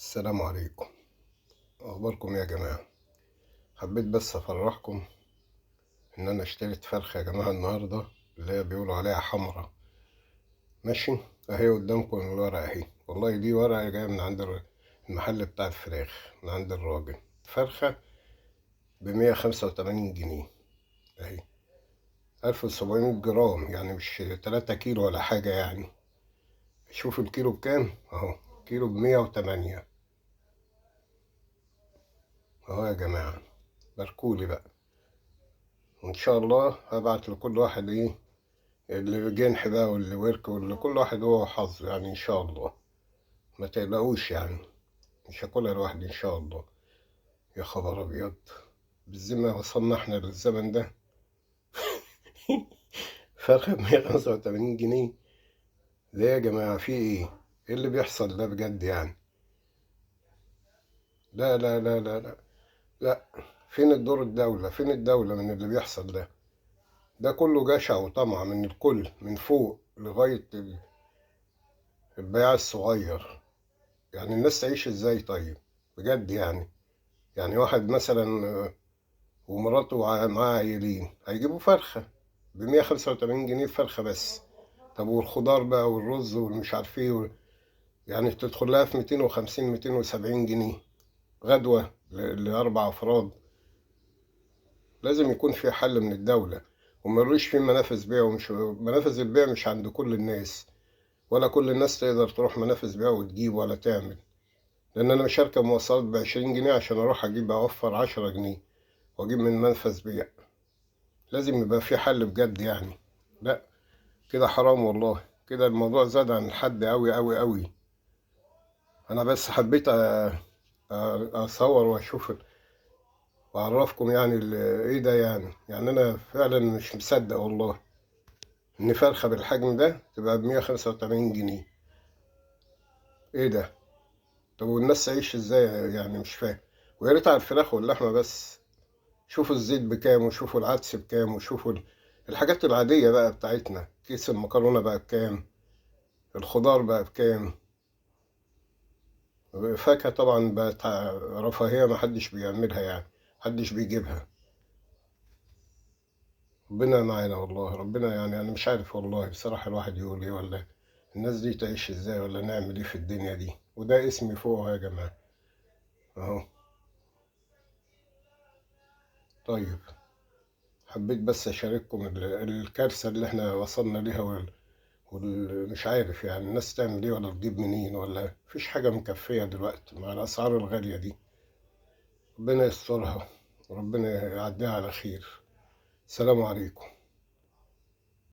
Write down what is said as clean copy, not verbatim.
السلام عليكم. اخباركم يا جماعه؟ حبيت بس افرحكم ان انا اشتريت فرخه يا جماعه النهارده، اللي هي بيقولوا عليها حمرا. ماشي، اهي قدامكم الورقه اهي. والله دي ورقه جايه من عند المحل بتاع الفراخ، من عند الراجل. فرخه ب185 جنيه اهي، 1700 جرام، يعني مش 3 كيلو ولا حاجه يعني. شوف الكيلو بكام اهو، كيلو ب108 اهو يا جماعه. باركولي بقى، وان شاء الله هبعت لكل واحد ايه، اللي جنح بقى واللي ورك واللي كل واحد هو حظه يعني، ان شاء الله. ما تقلقوش يعني، مش هاكلها لوحدي ان شاء الله. يا خبر ابيض، بالذمة وصلنا احنا للزمن ده؟ فرخة ب185 جنيه؟ ليه يا جماعة، في ايه؟ ايه اللي بيحصل ده بجد يعني؟ لا لا لا لا لا لا. فين الدور الدولة؟ فين الدولة من اللي بيحصل ده؟ ده كله جشع وطمع من الكل، من فوق لغاية البياع الصغير. يعني الناس تعيش ازاي طيب؟ بجد يعني. يعني واحد مثلا ومراته معاه عيلين، هيجيبوا فرخة ب185 جنيه فرخة بس. طب والخضار بقى والرز والمش عارف ايه يعني تدخل لها في 250 270 جنيه غدوة ل4 أفراد. لازم يكون في حل من الدولة، ومريش في منافذ بيع. ومش منافذ البيع مش عند كل الناس، ولا كل الناس تقدر تروح منافذ بيع وتجيب ولا تعمل. لأن أنا مش هركب مواصلات ب20 جنيه عشان أروح أجيب أوفر 10 جنيه وأجيب من منفذ بيع. لازم يبقى في حل بجد يعني. لا، كده حرام والله، كده الموضوع زاد عن الحد أوي أوي أوي. أنا بس حبيت أصور وأشوف وأعرفكم يعني إيه ده يعني أنا فعلا مش مصدق والله إن فرخة بالحجم ده تبقى ب185 جنيه. إيه ده؟ طب والناس تعيش إزاي يعني؟ مش فاهم. ويا ريت على الفراخ واللحمة بس. شوفوا الزيت بكام، وشوفوا العدس بكام، وشوفوا الحاجات العادية بقى بتاعتنا. كيس المكرونة بقى بكام، الخضار بقى بكام. الفاكهة طبعا بقت رفاهية، محدش بيعملها يعني، محدش بيجيبها. ربنا معانا والله، ربنا يعني. أنا مش عارف والله بصراحة الواحد يقول إيه، ولا الناس دي تعيش إزاي، ولا نعمل إيه في الدنيا دي. وده اسمي فوق يا جماعة أهو. طيب، حبيت بس أشارككم الكارثة اللي إحنا وصلنا ليها. مش عارف يعني الناس تعمل ايه، ولا تجيب منين، ولا مفيش حاجة مكفية دلوقتي مع الأسعار الغالية دي. ربنا يسترها وربنا يعديها على خير. السلام عليكم.